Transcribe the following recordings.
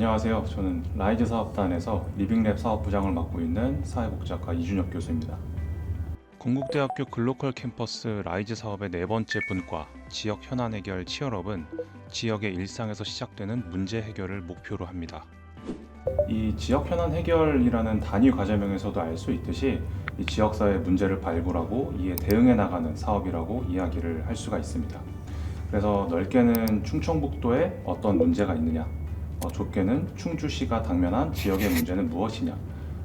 안녕하세요. 저는 라이즈 사업단에서 리빙랩 사업부장을 맡고 있는 사회복지학과 이준혁 교수입니다. 건국대학교 글로컬 캠퍼스 라이즈 사업의 네 번째 분과 지역 현안 해결 치얼업은 지역의 일상에서 시작되는 문제 해결을 목표로 합니다. 이 지역 현안 해결이라는 단위 과제명에서도 알 수 있듯이 이 지역사회 문제를 발굴하고 이에 대응해 나가는 사업이라고 이야기를 할 수가 있습니다. 그래서 넓게는 충청북도에 어떤 문제가 있느냐, 좁게는 충주시가 당면한 지역의 문제는 무엇이냐.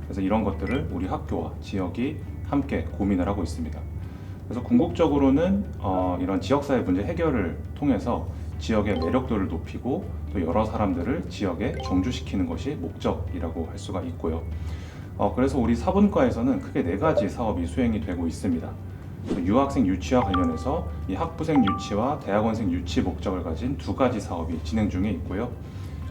그래서 이런 것들을 우리 학교와 지역이 함께 고민을 하고 있습니다. 그래서 궁극적으로는 이런 지역사회 문제 해결을 통해서 지역의 매력도를 높이고 또 여러 사람들을 지역에 정주시키는 것이 목적이라고 할 수가 있고요. 그래서 우리 사분과에서는 크게 네 가지 사업이 수행이 되고 있습니다. 유학생 유치와 관련해서 이 학부생 유치와 대학원생 유치 목적을 가진 두 가지 사업이 진행 중에 있고요.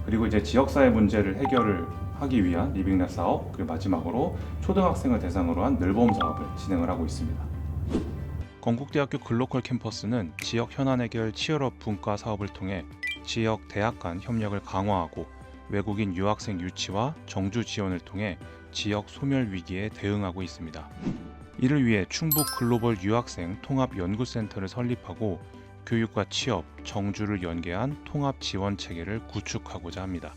그리고 이제 지역사회 문제를 해결을 하기 위한 리빙랩 사업, 그리고 마지막으로 초등학생을 대상으로 한 늘봄 사업을 진행을 하고 있습니다. 건국대학교 글로컬 캠퍼스는 지역 현안 해결 치얼업 분과 사업을 통해 지역 대학 간 협력을 강화하고 외국인 유학생 유치와 정주 지원을 통해 지역 소멸 위기에 대응하고 있습니다. 이를 위해 충북 글로벌 유학생 통합연구센터를 설립하고 교육과 취업, 정주를 연계한 통합 지원 체계를 구축하고자 합니다.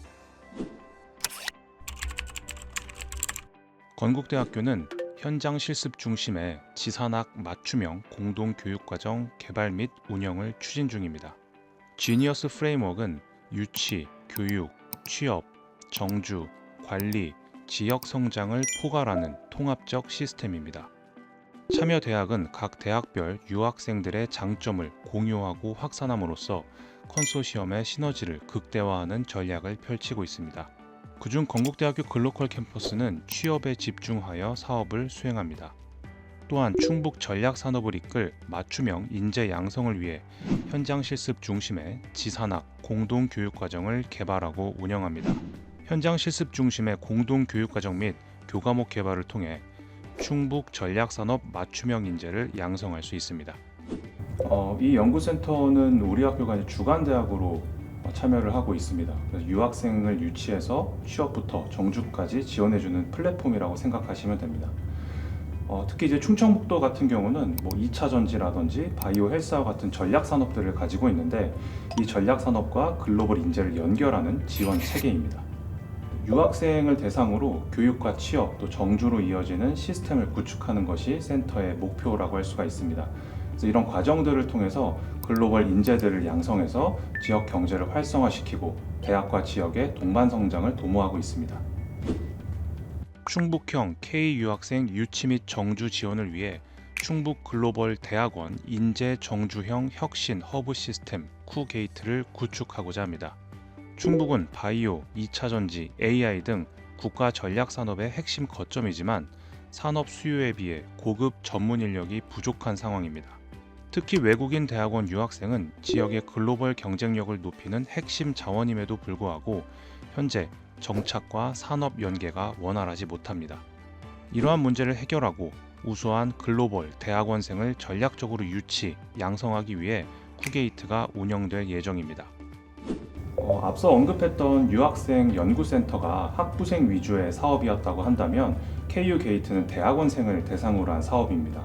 건국대학교는 현장 실습 중심의 지산학 맞춤형 공동교육과정 개발 및 운영을 추진 중입니다. 지니어스 프레임워크는 유치, 교육, 취업, 정주, 관리, 지역 성장을 포괄하는 통합적 시스템입니다. 참여 대학은 각 대학별 유학생들의 장점을 공유하고 확산함으로써 컨소시엄의 시너지를 극대화하는 전략을 펼치고 있습니다. 그중 건국대학교 글로컬 캠퍼스는 취업에 집중하여 사업을 수행합니다. 또한 충북 전략산업을 이끌 맞춤형 인재 양성을 위해 현장 실습 중심의 지산학 공동교육과정을 개발하고 운영합니다. 현장 실습 중심의 공동교육과정 및 교과목 개발을 통해 충북 전략산업 맞춤형 인재를 양성할 수 있습니다. 이 연구센터는 우리 학교가 이제 주간대학으로 참여를 하고 있습니다. 그래서 유학생을 유치해서 취업부터 정주까지 지원해주는 플랫폼이라고 생각하시면 됩니다. 특히 이제 충청북도 같은 경우는 2차 전지라든지 바이오 헬스와 같은 전략 산업들을 가지고 있는데 이 전략 산업과 글로벌 인재를 연결하는 지원 체계입니다. 유학생을 대상으로 교육과 취업 또 정주로 이어지는 시스템을 구축하는 것이 센터의 목표라고 할 수가 있습니다. 그래서 이런 과정들을 통해서 글로벌 인재들을 양성해서 지역 경제를 활성화시키고 대학과 지역의 동반 성장을 도모하고 있습니다. 충북형 K 유학생 유치 및 정주 지원을 위해 충북 글로벌 대학원 인재 정주형 혁신 허브 시스템 쿠게이트를 구축하고자 합니다. 충북은 바이오, 2차 전지, AI 등 국가 전략 산업의 핵심 거점이지만 산업 수요에 비해 고급 전문 인력이 부족한 상황입니다. 특히 외국인 대학원 유학생은 지역의 글로벌 경쟁력을 높이는 핵심 자원임에도 불구하고 현재 정착과 산업 연계가 원활하지 못합니다. 이러한 문제를 해결하고 우수한 글로벌 대학원생을 전략적으로 유치, 양성하기 위해 쿠게이트가 운영될 예정입니다. 앞서 언급했던 유학생 연구센터가 학부생 위주의 사업이었다고 한다면 KU 게이트는 대학원생을 대상으로 한 사업입니다.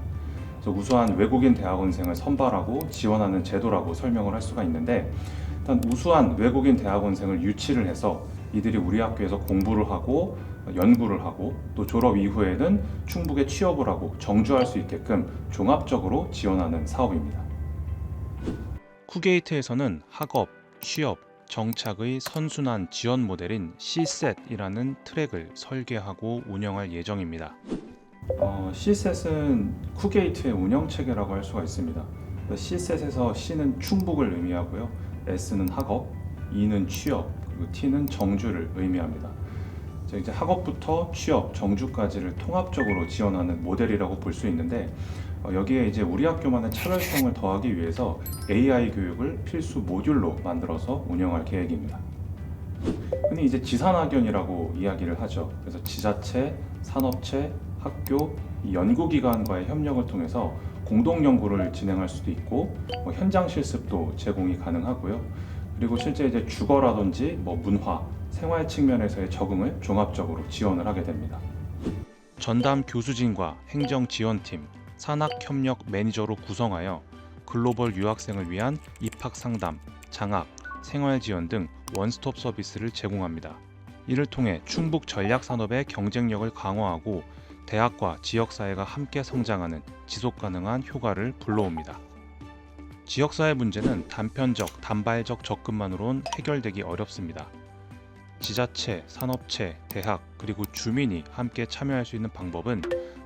그래서 우수한 외국인 대학원생을 선발하고 지원하는 제도라고 설명을 할 수가 있는데 일단 우수한 외국인 대학원생을 유치를 해서 이들이 우리 학교에서 공부를 하고 연구를 하고 또 졸업 이후에는 충북에 취업을 하고 정주할 수 있게끔 종합적으로 지원하는 사업입니다. 쿠게이트에서는 학업, 취업, 정착의 선순환 지원 모델인 Cset이라는 트랙을 설계하고 운영할 예정입니다. Cset은 쿠게이트의 운영 체계라고 할 수가 있습니다. Cset에서 C는 충북을 의미하고요, S는 학업, E는 취업, 그리고 T는 정주를 의미합니다. 이제 학업부터 취업, 정주까지를 통합적으로 지원하는 모델이라고 볼 수 있는데 여기에 이제 우리 학교만의 차별성을 더하기 위해서 AI 교육을 필수 모듈로 만들어서 운영할 계획입니다. 흔히 이제 지산학연이라고 이야기를 하죠. 그래서 지자체, 산업체, 학교, 연구기관과의 협력을 통해서 공동 연구를 진행할 수도 있고 현장 실습도 제공이 가능하고요. 그리고 실제 이제 주거라든지 문화, 생활 측면에서의 적응을 종합적으로 지원을 하게 됩니다. 전담 교수진과 행정지원팀, 산학협력 매니저로 구성하여 글로벌 유학생을 위한 입학 상담, 장학, 생활지원 등 원스톱 서비스를 제공합니다. 이를 통해 충북 전략산업의 경쟁력을 강화하고 대학과 지역사회가 함께 성장하는 지속가능한 효과를 불러옵니다. 지역사회 문제는 단편적, 단발적 접근만으로는 해결되기 어렵습니다. 지자체, 산업체, 대학, 그리고 주민이 함께 참여할 수 있는 방법은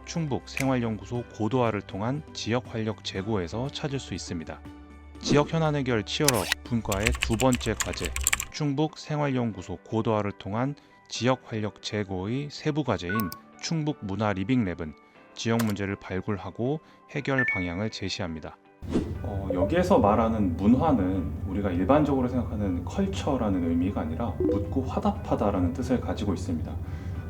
충북 생활연구소 고도화를 통한 지역 활력 제고에서 찾을 수 있습니다. 지역 현안 해결 치열업 분과의 두 번째 과제, 충북 생활연구소 고도화를 통한 지역 활력 제고의 세부 과제인 충북 문화 리빙랩은 지역 문제를 발굴하고 해결 방향을 제시합니다. 여기에서 말하는 문화는 우리가 일반적으로 생각하는 컬처라는 의미가 아니라 묻고 화답하다라는 뜻을 가지고 있습니다.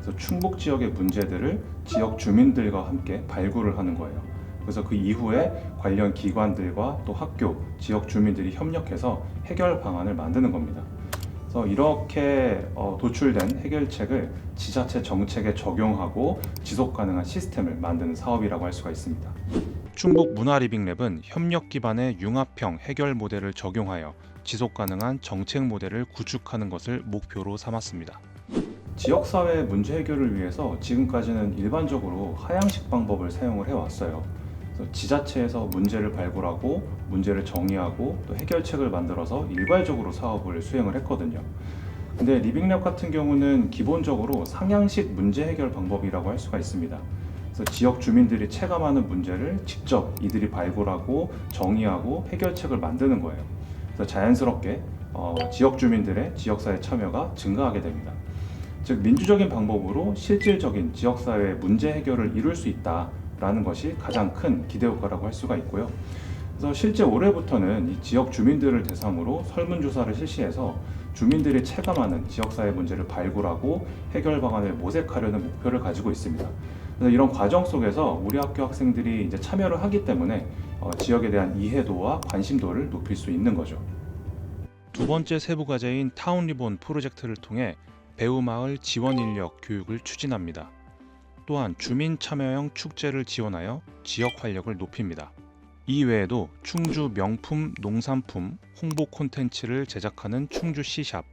그래서 충북 지역의 문제들을 지역 주민들과 함께 발굴을 하는 거예요. 그래서 그 이후에 관련 기관들과 또 학교, 지역 주민들이 협력해서 해결 방안을 만드는 겁니다. 그래서 이렇게 도출된 해결책을 지자체 정책에 적용하고 지속 가능한 시스템을 만드는 사업이라고 할 수가 있습니다. 충북 문화리빙랩은 협력 기반의 융합형 해결 모델을 적용하여 지속 가능한 정책 모델을 구축하는 것을 목표로 삼았습니다. 지역사회 문제 해결을 위해서 지금까지는 일반적으로 하향식 방법을 사용을 해왔어요. 그래서 지자체에서 문제를 발굴하고 문제를 정의하고 또 해결책을 만들어서 일괄적으로 사업을 수행을 했거든요. 근데 리빙랩 같은 경우는 기본적으로 상향식 문제 해결 방법이라고 할 수가 있습니다. 그래서 지역 주민들이 체감하는 문제를 직접 이들이 발굴하고 정의하고 해결책을 만드는 거예요. 그래서 자연스럽게 지역 주민들의 지역사회 참여가 증가하게 됩니다. 즉 민주적인 방법으로 실질적인 지역사회 문제 해결을 이룰 수 있다라는 것이 가장 큰 기대 효과라고 할 수가 있고요. 그래서 실제 올해부터는 이 지역 주민들을 대상으로 설문조사를 실시해서 주민들이 체감하는 지역사회 문제를 발굴하고 해결 방안을 모색하려는 목표를 가지고 있습니다. 그래서 이런 과정 속에서 우리 학교 학생들이 이제 참여를 하기 때문에 지역에 대한 이해도와 관심도를 높일 수 있는 거죠. 두 번째 세부 과제인 타운 리본 프로젝트를 통해 배우마을 지원 인력 교육을 추진합니다. 또한 주민 참여형 축제를 지원하여 지역 활력을 높입니다. 이 외에도 충주 명품 농산품 홍보 콘텐츠를 제작하는 충주 시샵,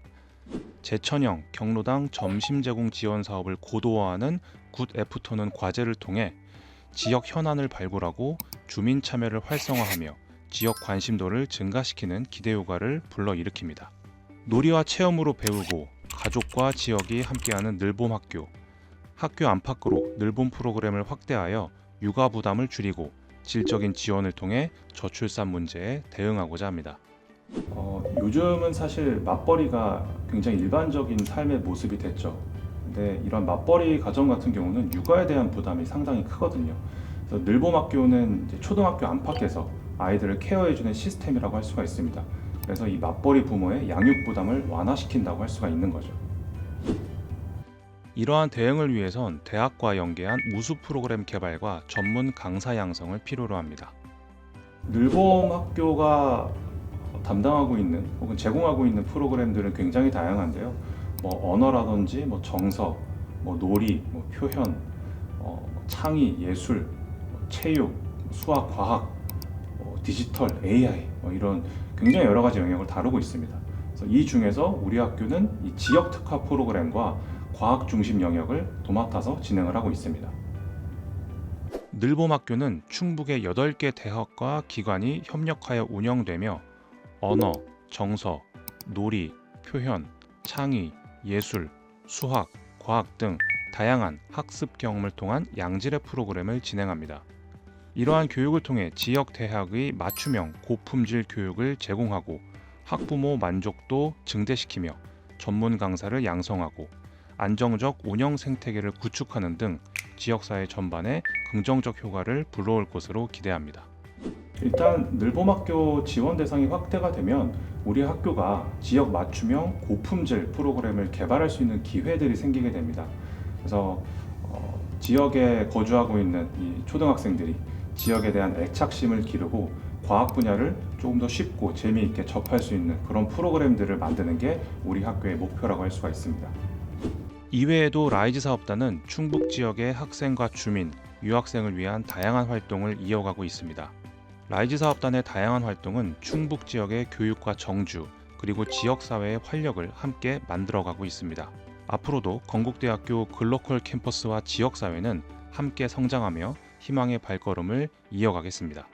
제천형 경로당 점심 제공 지원 사업을 고도화하는 굿 애프터눈 과제를 통해 지역 현안을 발굴하고 주민 참여를 활성화하며 지역 관심도를 증가시키는 기대 효과를 불러일으킵니다. 놀이와 체험으로 배우고 가족과 지역이 함께하는 늘봄 학교, 학교 안팎으로 늘봄 프로그램을 확대하여 육아 부담을 줄이고 질적인 지원을 통해 저출산 문제에 대응하고자 합니다. 요즘은 사실 맞벌이가 굉장히 일반적인 삶의 모습이 됐죠. 근데 이런 맞벌이 가정 같은 경우는 육아에 대한 부담이 상당히 크거든요. 그래서 늘봄 학교는 이제 초등학교 안팎에서 아이들을 케어해주는 시스템이라고 할 수가 있습니다. 그래서 이 맞벌이 부모의 양육 부담을 완화시킨다고 할 수가 있는 거죠. 이러한 대응을 위해선 대학과 연계한 우수 프로그램 개발과 전문 강사 양성을 필요로 합니다. 늘봄 학교가 담당하고 있는 혹은 제공하고 있는 프로그램들은 굉장히 다양한데요. 언어라든지 정서, 놀이, 표현, 창의, 예술, 체육, 수학, 과학, 디지털, AI 이런 굉장히 여러 가지 영역을 다루고 있습니다. 그래서 이 중에서 우리 학교는 이 지역 특화 프로그램과 과학 중심 영역을 도맡아서 진행을 하고 있습니다. 늘봄 학교는 충북의 8개 대학과 기관이 협력하여 운영되며 언어, 정서, 놀이, 표현, 창의, 예술, 수학, 과학 등 다양한 학습 경험을 통한 양질의 프로그램을 진행합니다. 이러한 교육을 통해 지역 대학의 맞춤형 고품질 교육을 제공하고 학부모 만족도 증대시키며 전문 강사를 양성하고 안정적 운영 생태계를 구축하는 등 지역사회 전반에 긍정적 효과를 불러올 것으로 기대합니다. 일단 늘봄학교 지원 대상이 확대가 되면 우리 학교가 지역 맞춤형 고품질 프로그램을 개발할 수 있는 기회들이 생기게 됩니다. 그래서 지역에 거주하고 있는 이 초등학생들이 지역에 대한 애착심을 기르고 과학 분야를 조금 더 쉽고 재미있게 접할 수 있는 그런 프로그램들을 만드는 게 우리 학교의 목표라고 할 수가 있습니다. 이외에도 라이즈 사업단은 충북 지역의 학생과 주민, 유학생을 위한 다양한 활동을 이어가고 있습니다. 라이즈 사업단의 다양한 활동은 충북 지역의 교육과 정주, 그리고 지역사회의 활력을 함께 만들어가고 있습니다. 앞으로도 건국대학교 글로컬 캠퍼스와 지역사회는 함께 성장하며 희망의 발걸음을 이어가겠습니다.